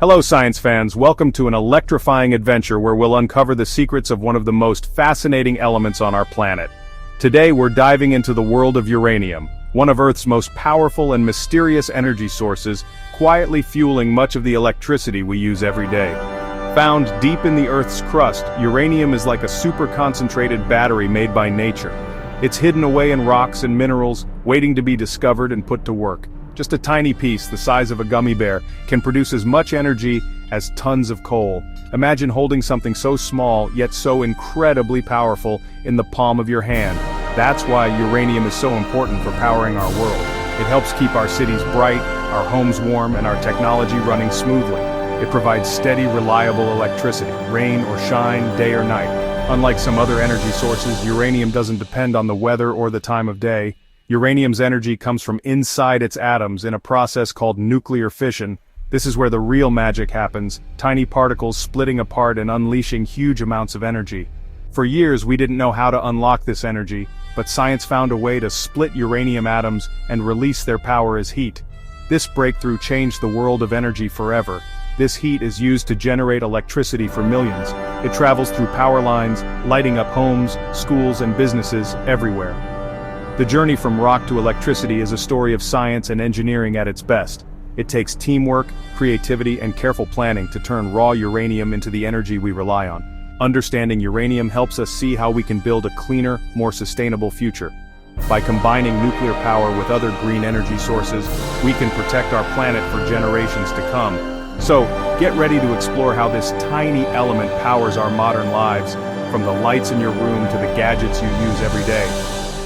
Hello science fans, welcome to an electrifying adventure where we'll uncover the secrets of one of the most fascinating elements on our planet. Today we're diving into the world of uranium, one of Earth's most powerful and mysterious energy sources, quietly fueling much of the electricity we use every day. Found deep in the Earth's crust, uranium is like a super-concentrated battery made by nature. It's hidden away in rocks and minerals, waiting to be discovered and put to work. Just a tiny piece, the size of a gummy bear, can produce as much energy as tons of coal. Imagine holding something so small, yet so incredibly powerful, in the palm of your hand. That's why uranium is so important for powering our world. It helps keep our cities bright, our homes warm, and our technology running smoothly. It provides steady, reliable electricity, rain or shine, day or night. Unlike some other energy sources, uranium doesn't depend on the weather or the time of day. Uranium's energy comes from inside its atoms in a process called nuclear fission. This is where the real magic happens, tiny particles splitting apart and unleashing huge amounts of energy. For years we didn't know how to unlock this energy, but science found a way to split uranium atoms and release their power as heat. This breakthrough changed the world of energy forever. This heat is used to generate electricity for millions. It travels through power lines, lighting up homes, schools, and businesses everywhere. The journey from rock to electricity is a story of science and engineering at its best. It takes teamwork, creativity, and careful planning to turn raw uranium into the energy we rely on. Understanding uranium helps us see how we can build a cleaner, more sustainable future. By combining nuclear power with other green energy sources, we can protect our planet for generations to come. So, get ready to explore how this tiny element powers our modern lives, from the lights in your room to the gadgets you use every day.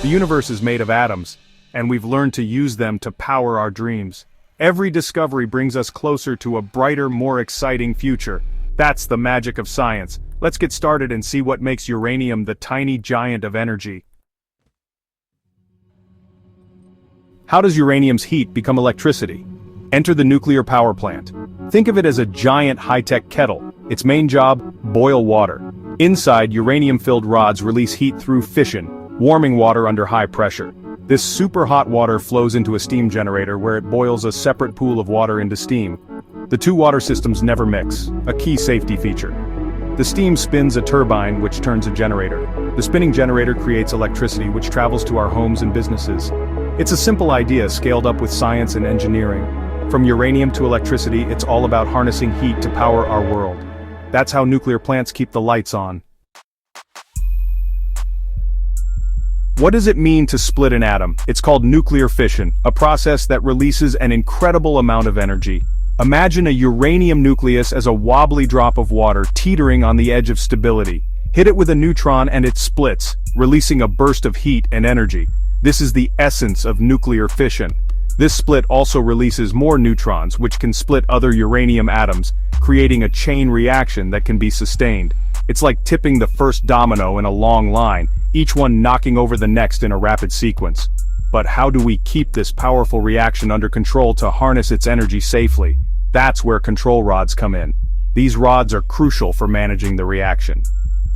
The universe is made of atoms, and we've learned to use them to power our dreams. Every discovery brings us closer to a brighter, more exciting future. That's the magic of science. Let's get started and see what makes uranium the tiny giant of energy. How does uranium's heat become electricity? Enter the nuclear power plant. Think of it as a giant high-tech kettle. Its main job, boil water. Inside, uranium-filled rods release heat through fission, warming water under high pressure. This super hot water flows into a steam generator where it boils a separate pool of water into steam. The two water systems never mix, a key safety feature. The steam spins a turbine which turns a generator. The spinning generator creates electricity which travels to our homes and businesses. It's a simple idea scaled up with science and engineering. From uranium to electricity, it's all about harnessing heat to power our world. That's how nuclear plants keep the lights on. What does it mean to split an atom? It's called nuclear fission, a process that releases an incredible amount of energy. Imagine a uranium nucleus as a wobbly drop of water teetering on the edge of stability. Hit it with a neutron and it splits, releasing a burst of heat and energy. This is the essence of nuclear fission. This split also releases more neutrons, which can split other uranium atoms, creating a chain reaction that can be sustained. It's like tipping the first domino in a long line, each one knocking over the next in a rapid sequence. But how do we keep this powerful reaction under control to harness its energy safely? That's where control rods come in. These rods are crucial for managing the reaction.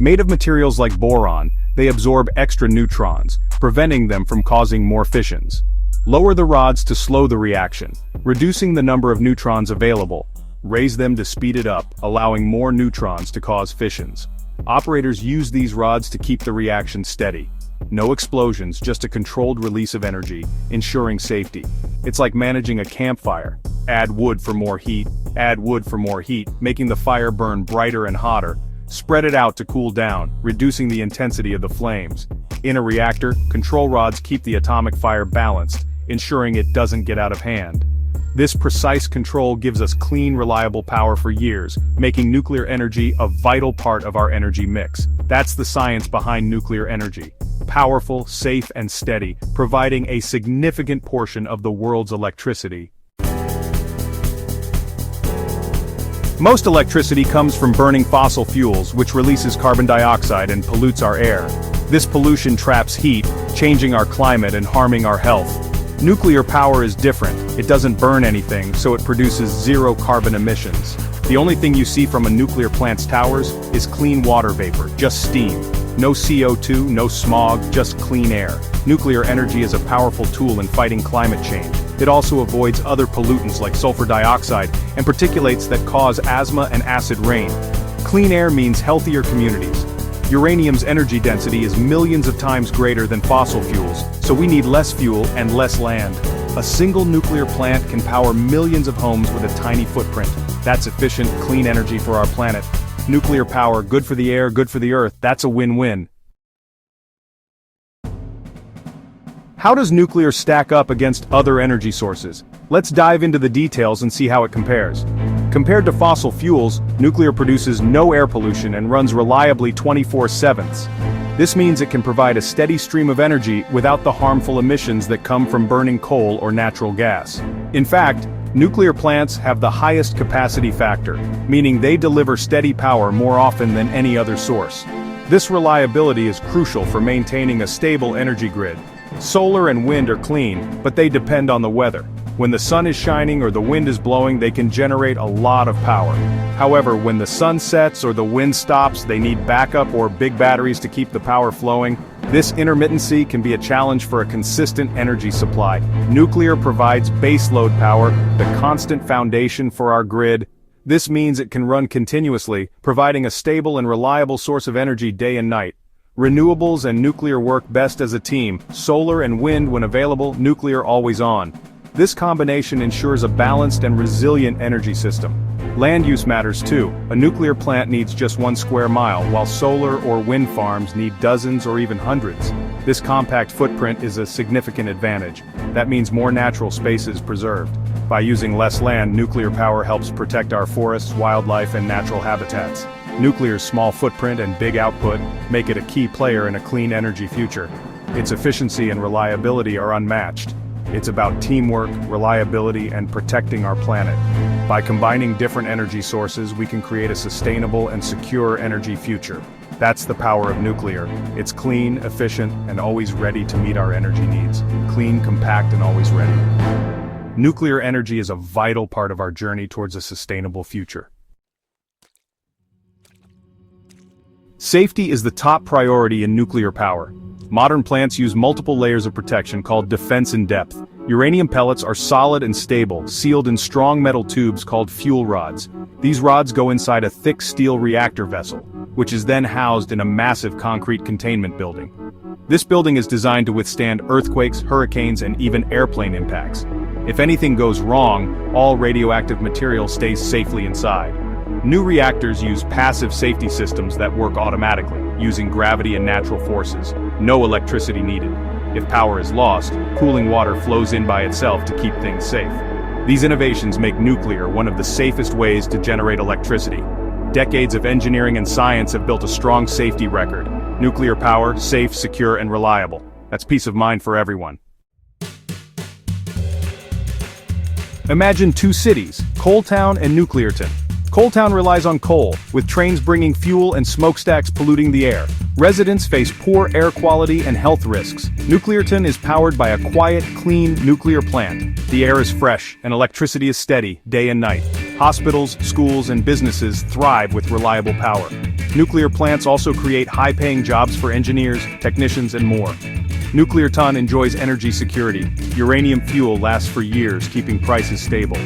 Made of materials like boron, they absorb extra neutrons, preventing them from causing more fissions. Lower the rods to slow the reaction, reducing the number of neutrons available. Raise them to speed it up, allowing more neutrons to cause fissions. Operators use these rods to keep the reaction steady. No explosions, just a controlled release of energy, ensuring safety. It's like managing a campfire. Add wood for more heat, add wood for more heat, making the fire burn brighter and hotter. Spread it out to cool down, reducing the intensity of the flames. In a reactor, control rods keep the atomic fire balanced, ensuring it doesn't get out of hand. This precise control gives us clean, reliable power for years, making nuclear energy a vital part of our energy mix. That's the science behind nuclear energy. Powerful, safe, and steady, providing a significant portion of the world's electricity. Most electricity comes from burning fossil fuels, which releases carbon dioxide and pollutes our air. This pollution traps heat, changing our climate and harming our health. Nuclear power is different. It doesn't burn anything, so it produces zero carbon emissions. The only thing you see from a nuclear plant's towers is clean water vapor, just steam. No CO2, no smog, just clean air. Nuclear energy is a powerful tool in fighting climate change. It also avoids other pollutants like sulfur dioxide and particulates that cause asthma and acid rain. Clean air means healthier communities. Uranium's energy density is millions of times greater than fossil fuels, so we need less fuel and less land. A single nuclear plant can power millions of homes with a tiny footprint. That's efficient, clean energy for our planet. Nuclear power, good for the air, good for the earth, that's a win-win. How does nuclear stack up against other energy sources? Let's dive into the details and see how it compares. Compared to fossil fuels, nuclear produces no air pollution and runs reliably 24/7. This means it can provide a steady stream of energy without the harmful emissions that come from burning coal or natural gas. In fact, nuclear plants have the highest capacity factor, meaning they deliver steady power more often than any other source. This reliability is crucial for maintaining a stable energy grid. Solar and wind are clean, but they depend on the weather. When the sun is shining or the wind is blowing, they can generate a lot of power. However, when the sun sets or the wind stops, they need backup or big batteries to keep the power flowing. This intermittency can be a challenge for a consistent energy supply. Nuclear provides baseload power, the constant foundation for our grid. This means it can run continuously, providing a stable and reliable source of energy day and night. Renewables and nuclear work best as a team, solar and wind when available, nuclear always on. This combination ensures a balanced and resilient energy system. Land use matters too. A nuclear plant needs just 1 square mile, while solar or wind farms need dozens or even hundreds. This compact footprint is a significant advantage. That means more natural space is preserved. By using less land, nuclear power helps protect our forests, wildlife, and natural habitats. Nuclear's small footprint and big output make it a key player in a clean energy future. Its efficiency and reliability are unmatched. It's about teamwork, reliability, and protecting our planet. By combining different energy sources, we can create a sustainable and secure energy future. That's the power of nuclear. It's clean, efficient, and always ready to meet our energy needs. Clean, compact, and always ready. Nuclear energy is a vital part of our journey towards a sustainable future. Safety is the top priority in nuclear power. Modern plants use multiple layers of protection called defense in depth. Uranium pellets are solid and stable, sealed in strong metal tubes called fuel rods. These rods go inside a thick steel reactor vessel, which is then housed in a massive concrete containment building. This building is designed to withstand earthquakes, hurricanes, and even airplane impacts. If anything goes wrong, all radioactive material stays safely inside. New reactors use passive safety systems that work automatically, using gravity and natural forces. No electricity needed. If power is lost, cooling water flows in by itself to keep things safe. These innovations make nuclear one of the safest ways to generate electricity. Decades of engineering and science have built a strong safety record. Nuclear power, safe, secure, and reliable. That's peace of mind for everyone. Imagine two cities, Coal Town and Nuclearton. Coal Town relies on coal, with trains bringing fuel and smokestacks polluting the air. Residents face poor air quality and health risks. Nuclearton is powered by a quiet, clean nuclear plant. The air is fresh, and electricity is steady, day and night. Hospitals, schools, and businesses thrive with reliable power. Nuclear plants also create high-paying jobs for engineers, technicians, and more. Nuclearton enjoys energy security. Uranium fuel lasts for years, keeping prices stable.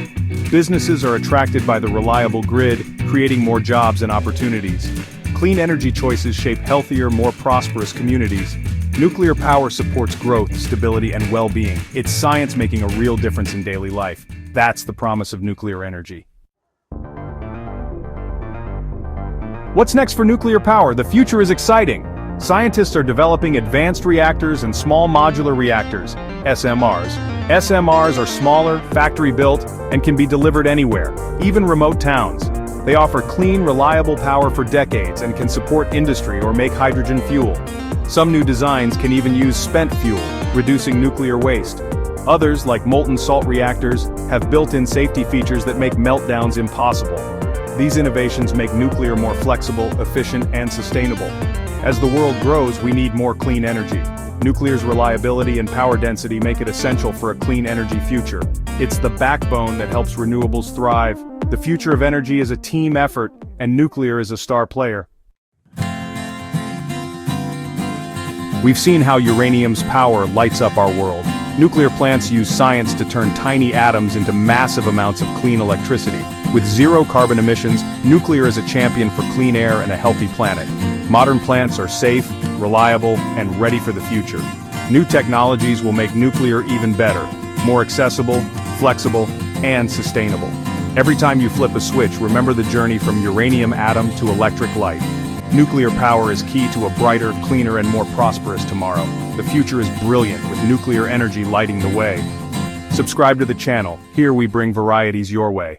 Businesses are attracted by the reliable grid, creating more jobs and opportunities. Clean energy choices shape healthier, more prosperous communities. Nuclear power supports growth, stability, and well-being. It's science making a real difference in daily life. That's the promise of nuclear energy. What's next for nuclear power? The future is exciting. Scientists are developing advanced reactors and small modular reactors, SMRs. SMRs are smaller, factory-built, and can be delivered anywhere, even remote towns. They offer clean, reliable power for decades and can support industry or make hydrogen fuel. Some new designs can even use spent fuel, reducing nuclear waste. Others, like molten salt reactors, have built-in safety features that make meltdowns impossible. These innovations make nuclear more flexible, efficient, and sustainable. As the world grows, we need more clean energy. Nuclear's reliability and power density make it essential for a clean energy future. It's the backbone that helps renewables thrive. The future of energy is a team effort, and nuclear is a star player. We've seen how uranium's power lights up our world. Nuclear plants use science to turn tiny atoms into massive amounts of clean electricity. With zero carbon emissions, nuclear is a champion for clean air and a healthy planet. Modern plants are safe, reliable, and ready for the future. New technologies will make nuclear even better, more accessible, flexible, and sustainable. Every time you flip a switch, remember the journey from uranium atom to electric light. Nuclear power is key to a brighter, cleaner, and more prosperous tomorrow. The future is brilliant with nuclear energy lighting the way. Subscribe to the channel. Here we bring varieties your way.